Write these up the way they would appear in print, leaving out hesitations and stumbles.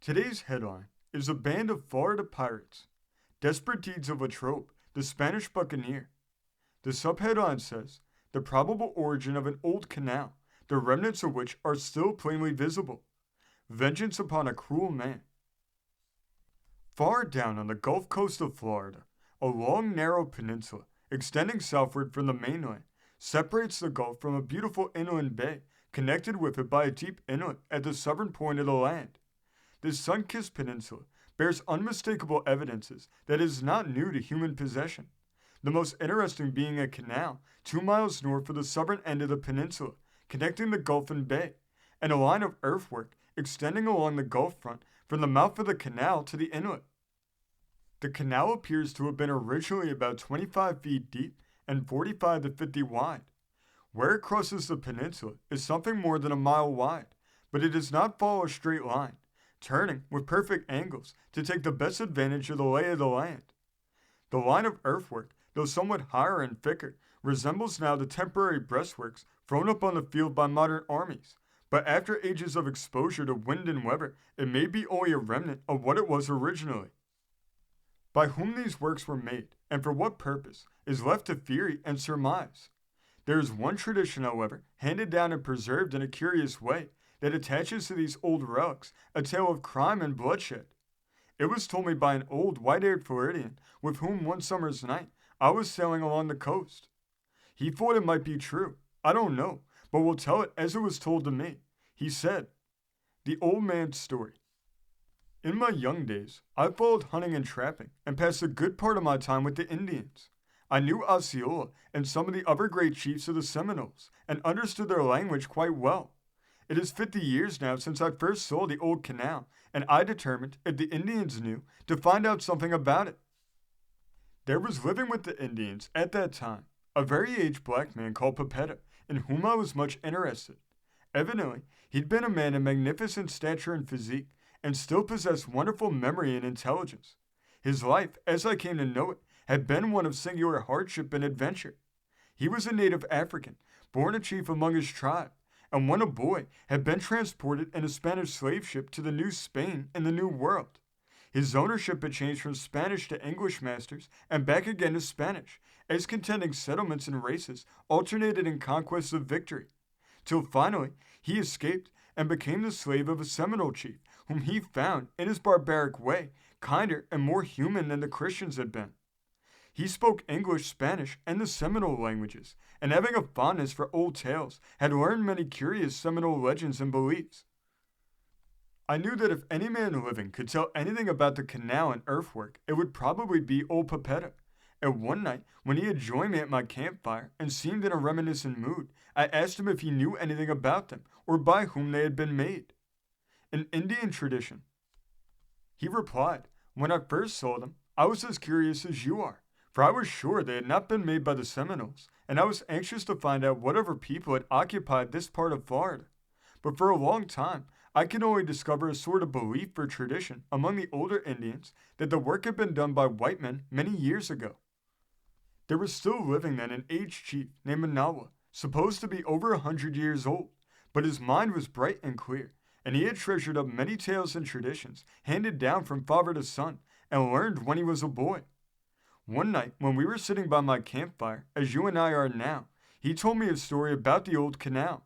Today's headline is a band of Florida pirates. Desperate deeds of Latrobe, the Spanish buccaneer. The subheadline says, the probable origin of an old canal, the remnants of which are still plainly visible. Vengeance upon a cruel man. Far down on the Gulf Coast of Florida, a long narrow peninsula, extending southward from the mainland, separates the Gulf from a beautiful inland bay, connected with it by a deep inlet at the southern point of the land. This sun-kissed peninsula bears unmistakable evidences that it is not new to human possession. The most interesting being a canal 2 miles north of the southern end of the peninsula, connecting the Gulf and bay, and a line of earthwork extending along the Gulf front from the mouth of the canal to the inlet. The canal appears to have been originally about 25 feet deep and 45 to 50 wide. Where it crosses the peninsula is something more than a mile wide, but it does not follow a straight line, turning with perfect angles to take the best advantage of the lay of the land. The line of earthwork, though somewhat higher and thicker, resembles now the temporary breastworks thrown up on the field by modern armies, but after ages of exposure to wind and weather, it may be only a remnant of what it was originally. By whom these works were made, and for what purpose, is left to theory and surmise. There is one tradition, however, handed down and preserved in a curious way, that attaches to these old relics a tale of crime and bloodshed. It was told me by an old, white-haired Floridian with whom one summer's night I was sailing along the coast. He thought it might be true. I don't know, but will tell it as it was told to me. He said, "The old man's story. In my young days, I followed hunting and trapping and passed a good part of my time with the Indians. I knew Osceola and some of the other great chiefs of the Seminoles and understood their language quite well. It is 50 years now since I first saw the old canal, and I determined, if the Indians knew, to find out something about it. There was living with the Indians at that time a very aged black man called Pepetta, in whom I was much interested. Evidently, he'd been a man of magnificent stature and physique, and still possessed wonderful memory and intelligence. His life, as I came to know it, had been one of singular hardship and adventure. He was a native African, born a chief among his tribe, and when a boy had been transported in a Spanish slave ship to the New Spain in the New World. His ownership had changed from Spanish to English masters and back again to Spanish, as contending settlements and races alternated in conquests of victory, till finally he escaped and became the slave of a Seminole chief, whom he found, in his barbaric way, kinder and more human than the Christians had been. He spoke English, Spanish, and the Seminole languages, and having a fondness for old tales, had learned many curious Seminole legends and beliefs. I knew that if any man living could tell anything about the canal and earthwork, it would probably be old Pepetta. And one night, when he had joined me at my campfire and seemed in a reminiscent mood, I asked him if he knew anything about them, or by whom they had been made. An Indian tradition. He replied, "When I first saw them, I was as curious as you are, for I was sure they had not been made by the Seminoles, and I was anxious to find out whatever people had occupied this part of Florida. But for a long time, I could only discover a sort of belief or tradition among the older Indians that the work had been done by white men many years ago. There was still living then an aged chief named Manawa, supposed to be over 100 years old, but his mind was bright and clear, and he had treasured up many tales and traditions handed down from father to son and learned when he was a boy. One night, when we were sitting by my campfire, as you and I are now, he told me a story about the old canal.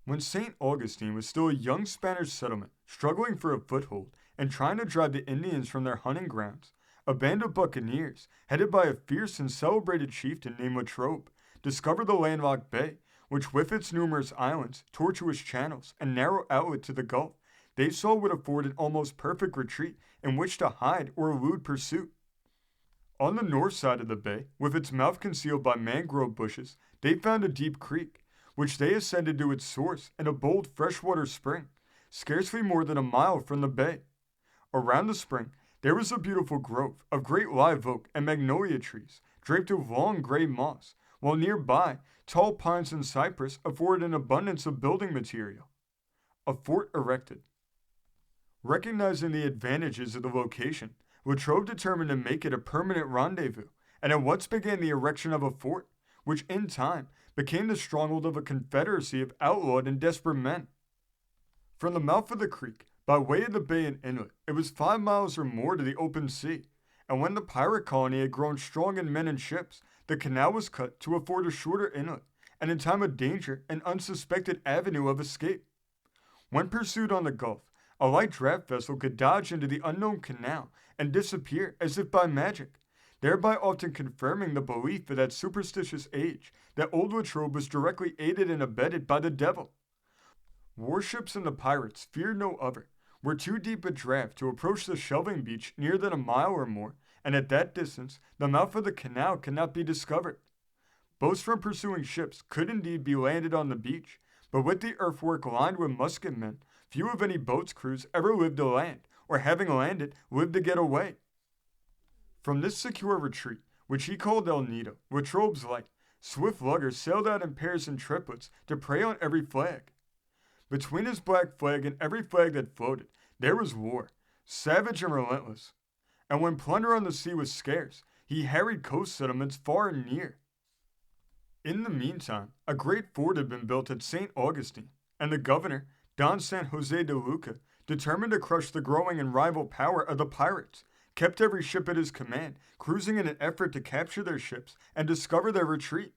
When Saint Augustine was still a young Spanish settlement, struggling for a foothold and trying to drive the Indians from their hunting grounds, a band of buccaneers, headed by a fierce and celebrated chieftain named Latrobe, discovered the landlocked bay, which with its numerous islands, tortuous channels, and narrow outlet to the Gulf, they saw would afford an almost perfect retreat in which to hide or elude pursuit. On the north side of the bay, with its mouth concealed by mangrove bushes, they found a deep creek, which they ascended to its source in a bold freshwater spring, scarcely more than a mile from the bay. Around the spring, there was a beautiful grove of great live oak and magnolia trees, draped with long gray moss, while nearby, tall pines and cypress afforded an abundance of building material. A fort erected. Recognizing the advantages of the location, Latrobe determined to make it a permanent rendezvous, and at once began the erection of a fort, which in time became the stronghold of a confederacy of outlawed and desperate men. From the mouth of the creek, By way of the bay and inlet, it was 5 miles or more to the open sea, and when the pirate colony had grown strong in men and ships, the canal was cut to afford a shorter inlet, and in time of danger, an unsuspected avenue of escape. When pursued on the Gulf, a light draft vessel could dodge into the unknown canal and disappear as if by magic, thereby often confirming the belief of that superstitious age that old Latrobe was directly aided and abetted by the devil. Warships and the pirates feared no other, were too deep a draft to approach the shelving beach near than a mile or more, and at that distance, the mouth of the canal could not be discovered. Boats from pursuing ships could indeed be landed on the beach, but with the earthwork lined with musketmen, few of any boat's crews ever lived to land, or having landed, lived to get away. From this secure retreat, which he called El Nido, Latrobe's Light, swift luggers sailed out in pairs and triplets to prey on every flag. Between his black flag and every flag that floated, there was war, savage and relentless. And when plunder on the sea was scarce, he harried coast settlements far and near. In the meantime, a great fort had been built at Saint Augustine, and the governor, Don San Jose de Luca, determined to crush the growing and rival power of the pirates, kept every ship at his command, cruising in an effort to capture their ships and discover their retreat.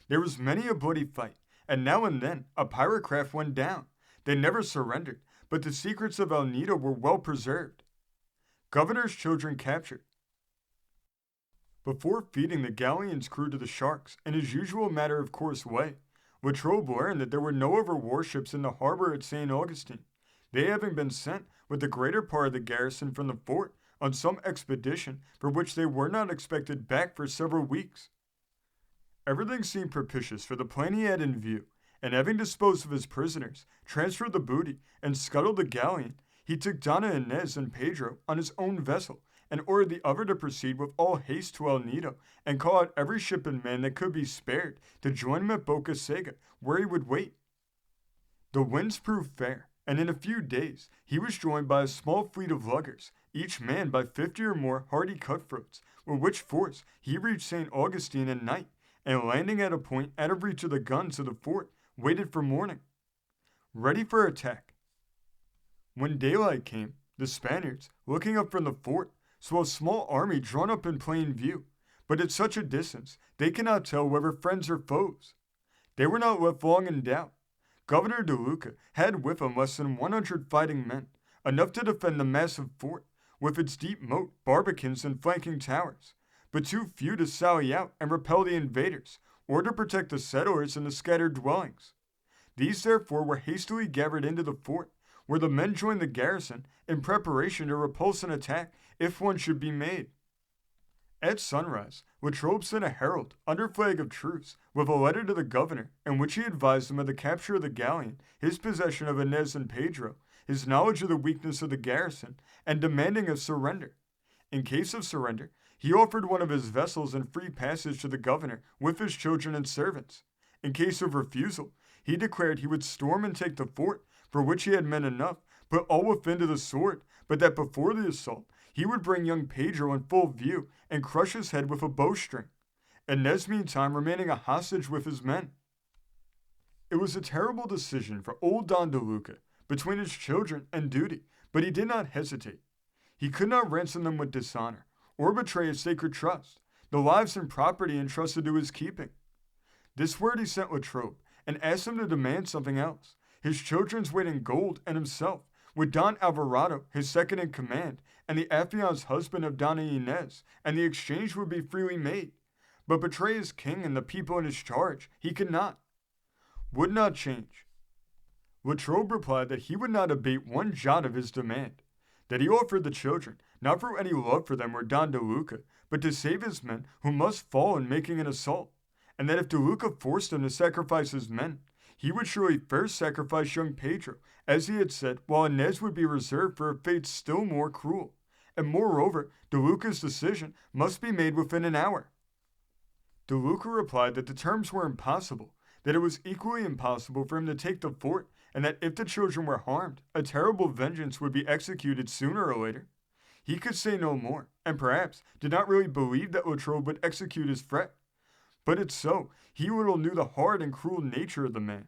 There was many a bloody fight, and now and then a pirate craft went down. They never surrendered, but the secrets of El Nido were well preserved. Governor's children captured. Before feeding the galleon's crew to the sharks in his usual matter-of-course way, Latrobe learned that there were no other warships in the harbor at St. Augustine, they having been sent with the greater part of the garrison from the fort on some expedition for which they were not expected back for several weeks. Everything seemed propitious for the plan he had in view, and having disposed of his prisoners, transferred the booty, and scuttled the galleon, he took Donna Inez and Pedro on his own vessel, and ordered the other to proceed with all haste to El Nido, and call out every ship and man that could be spared to join him at Boca Sega, where he would wait. The winds proved fair, and in a few days he was joined by a small fleet of luggers, each manned by 50 or more hardy cutthroats, with which force he reached St. Augustine at night, and landing at a point out of reach of the guns of the fort, waited for morning, ready for attack. When daylight came, the Spaniards, looking up from the fort, saw a small army drawn up in plain view, but at such a distance they cannot tell whether friends or foes. They were not left long in doubt. Governor De Luca had with him less than 100 fighting men, enough to defend the massive fort, with its deep moat, barbicans, and flanking towers, but too few to sally out and repel the invaders, or to protect the settlers and the scattered dwellings. These therefore were hastily gathered into the fort, where the men joined the garrison in preparation to repulse an attack if one should be made. At sunrise, Latrobe sent a herald, under flag of truce, with a letter to the governor, in which he advised him of the capture of the galleon, his possession of Inez and Pedro, his knowledge of the weakness of the garrison, and demanding a surrender. In case of surrender, he offered one of his vessels and free passage to the governor with his children and servants. In case of refusal, he declared he would storm and take the fort, for which he had men enough, put all within to the sword, but that before the assault, he would bring young Pedro in full view and crush his head with a bowstring, Inez meantime remaining a hostage with his men. It was a terrible decision for old Don De Luca, between his children and duty, but he did not hesitate. He could not ransom them with dishonor, or betray his sacred trust, the lives and property entrusted to his keeping. This word he sent Latrobe, and asked him to demand something else, his children's weight in gold and himself, with Don Alvarado, his second in command, and the affianced husband of Donna Inez, and the exchange would be freely made. But betray his king and the people in his charge he could not. Would not change. Latrobe replied that he would not abate one jot of his demand, that he offered the children, not for any love for them or Don De Luca, but to save his men who must fall in making an assault, and that if De Luca forced him to sacrifice his men, he would surely first sacrifice young Pedro, as he had said, while Inez would be reserved for a fate still more cruel. And moreover, De Luca's decision must be made within an hour. De Luca replied that the terms were impossible, that it was equally impossible for him to take the fort, and that if the children were harmed, a terrible vengeance would be executed sooner or later. He could say no more, and perhaps did not really believe that Latrobe would execute his threat. But it's so, he little knew the hard and cruel nature of the man.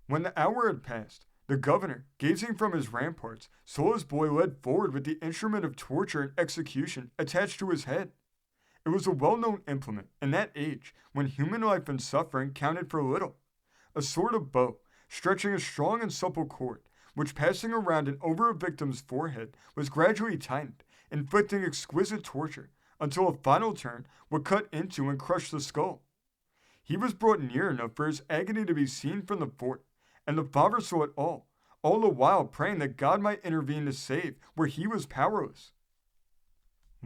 When the hour had passed, The governor, gazing from his ramparts, saw his boy led forward with the instrument of torture and execution attached to his head. It was a well-known implement in that age when human life and suffering counted for little. A sort of bow, stretching a strong and supple cord, which passing around and over a victim's forehead was gradually tightened, inflicting exquisite torture, until a final turn would cut into and crush the skull. He was brought near enough for his agony to be seen from the fort, and the father saw it all the while praying that God might intervene to save where he was powerless.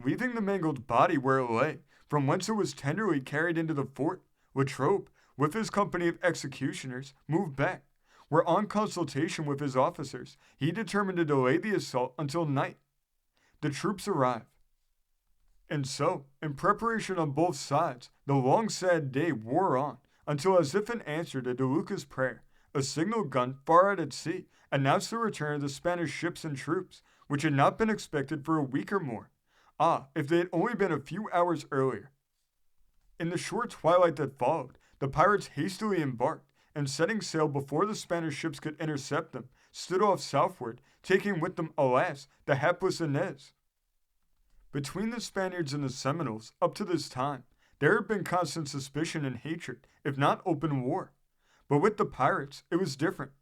Leaving the mangled body where it lay, from whence it was tenderly carried into the fort, Latrobe, with his company of executioners, moved back, where on consultation with his officers, he determined to delay the assault until night. The troops arrived. And so, in preparation on both sides, the long sad day wore on, until as if in answer to De Luca's prayer, a signal gun far out at sea announced the return of the Spanish ships and troops, which had not been expected for a week or more. Ah, if they had only been a few hours earlier. In the short twilight that followed, the pirates hastily embarked, and setting sail before the Spanish ships could intercept them, stood off southward, taking with them, alas, the hapless Inez. Between the Spaniards and the Seminoles, up to this time, there had been constant suspicion and hatred, if not open war. But with the pirates, it was different.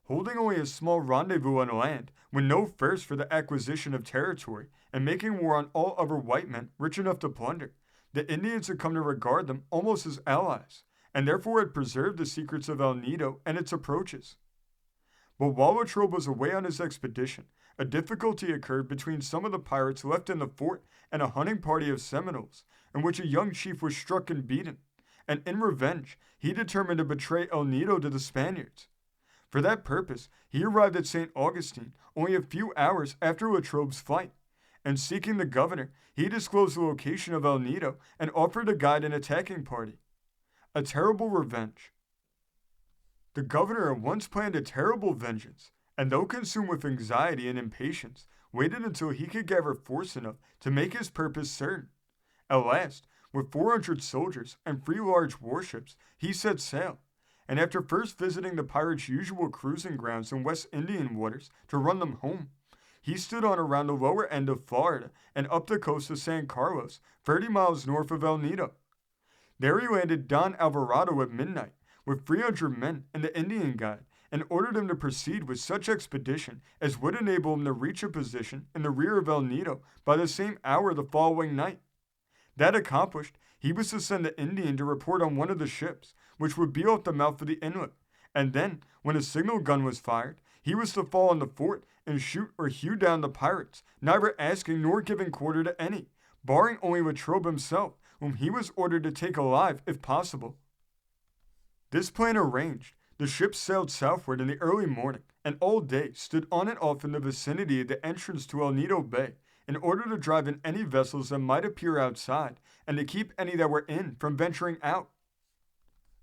Holding only a small rendezvous on land, with no thirst for the acquisition of territory, and making war on all other white men rich enough to plunder, the Indians had come to regard them almost as allies, and therefore had preserved the secrets of El Nido and its approaches. But while Latrobe was away on his expedition, a difficulty occurred between some of the pirates left in the fort and a hunting party of Seminoles, in which a young chief was struck and beaten, and in revenge, he determined to betray El Nido to the Spaniards. For that purpose, he arrived at Saint Augustine only a few hours after Latrobe's flight, and seeking the governor, he disclosed the location of El Nido and offered to guide an attacking party. A terrible revenge. The governor at once planned a terrible vengeance, and though consumed with anxiety and impatience, waited until he could gather force enough to make his purpose certain. At last, with 400 soldiers and 3 large warships, he set sail, and after first visiting the pirates' usual cruising grounds in West Indian waters to run them home, he stood on around the lower end of Florida and up the coast of San Carlos, 30 miles north of El Nido. There he landed Don Alvarado at midnight, with 300 men and the Indian guide, and ordered him to proceed with such expedition as would enable him to reach a position in the rear of El Nido by the same hour the following night. That accomplished, he was to send the Indian to report on one of the ships, which would be off the mouth of the inlet, and then, when a signal gun was fired, he was to fall on the fort and shoot or hew down the pirates, neither asking nor giving quarter to any, barring only Latrobe himself, whom he was ordered to take alive if possible. This plan arranged, the ships sailed southward in the early morning, and all day stood on and off in the vicinity of the entrance to El Nido Bay, in order to drive in any vessels that might appear outside, and to keep any that were in from venturing out.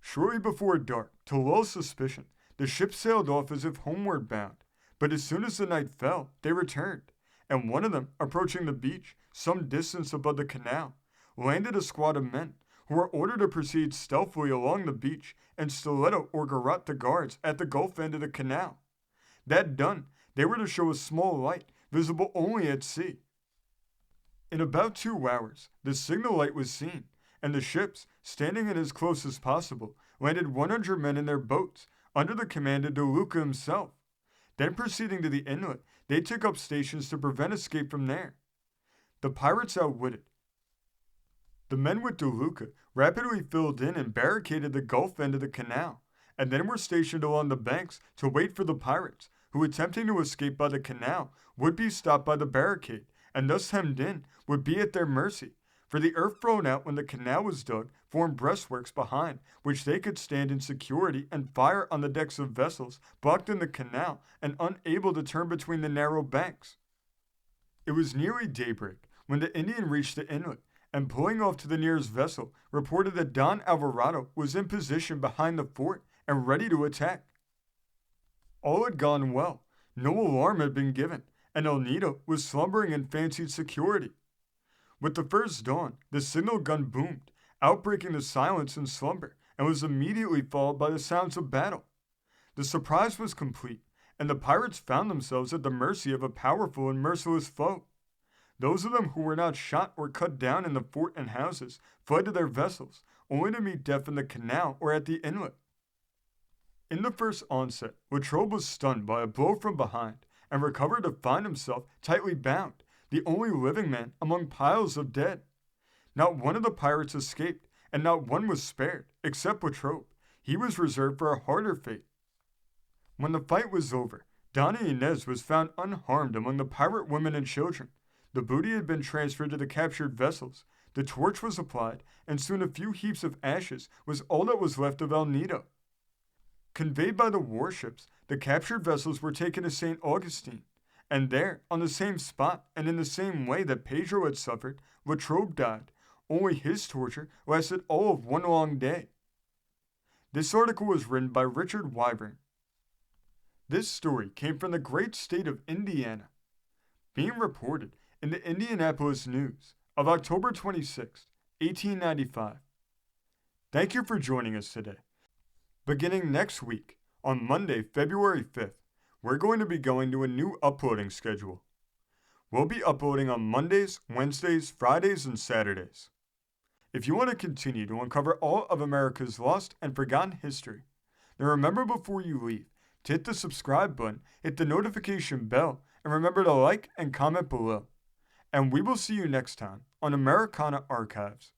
Shortly before dark, to lull suspicion, the ships sailed off as if homeward bound, but as soon as the night fell, they returned, and one of them, approaching the beach, some distance above the canal, landed a squad of men, who were ordered to proceed stealthily along the beach and stiletto or garrote the guards at the gulf end of the canal. That done, they were to show a small light, visible only at sea. In about 2 hours, the signal light was seen, and the ships, standing in as close as possible, landed 100 men in their boats, under the command of De Luca himself. Then proceeding to the inlet, they took up stations to prevent escape from there. The pirates outwitted. The men with De Luca rapidly filled in and barricaded the gulf end of the canal, and then were stationed along the banks to wait for the pirates, who attempting to escape by the canal would be stopped by the barricade, and thus hemmed in, would be at their mercy, for the earth thrown out when the canal was dug formed breastworks behind, which they could stand in security and fire on the decks of vessels blocked in the canal and unable to turn between the narrow banks. It was nearly daybreak when the Indian reached the inlet, and pulling off to the nearest vessel, reported that Don Alvarado was in position behind the fort and ready to attack. All had gone well, no alarm had been given, and El Nido was slumbering in fancied security. With the first dawn, the signal gun boomed, outbreaking the silence and slumber, and was immediately followed by the sounds of battle. The surprise was complete, and the pirates found themselves at the mercy of a powerful and merciless foe. Those of them who were not shot or cut down in the fort and houses fled to their vessels, only to meet death in the canal or at the inlet. In the first onset, Latrobe was stunned by a blow from behind and recovered to find himself tightly bound, the only living man among piles of dead. Not one of the pirates escaped, and not one was spared, except Latrobe. He was reserved for a harder fate. When the fight was over, Donna Inez was found unharmed among the pirate women and children. The booty had been transferred to the captured vessels. The torch was applied, and soon a few heaps of ashes was all that was left of El Nido. Conveyed by the warships, the captured vessels were taken to Saint Augustine, and there, on the same spot and in the same way that Pedro had suffered, Latrobe died. Only his torture lasted all of one long day. This article was written by Richard Wyburn. This story came from the great state of Indiana, being reported in the Indianapolis News of October 26, 1895. Thank you for joining us today. Beginning next week, on Monday, February 5th, we're going to be going to a new uploading schedule. We'll be uploading on Mondays, Wednesdays, Fridays, and Saturdays. If you want to continue to uncover all of America's lost and forgotten history, then remember before you leave to hit the subscribe button, hit the notification bell, and remember to like and comment below. And we will see you next time on Americana Archives.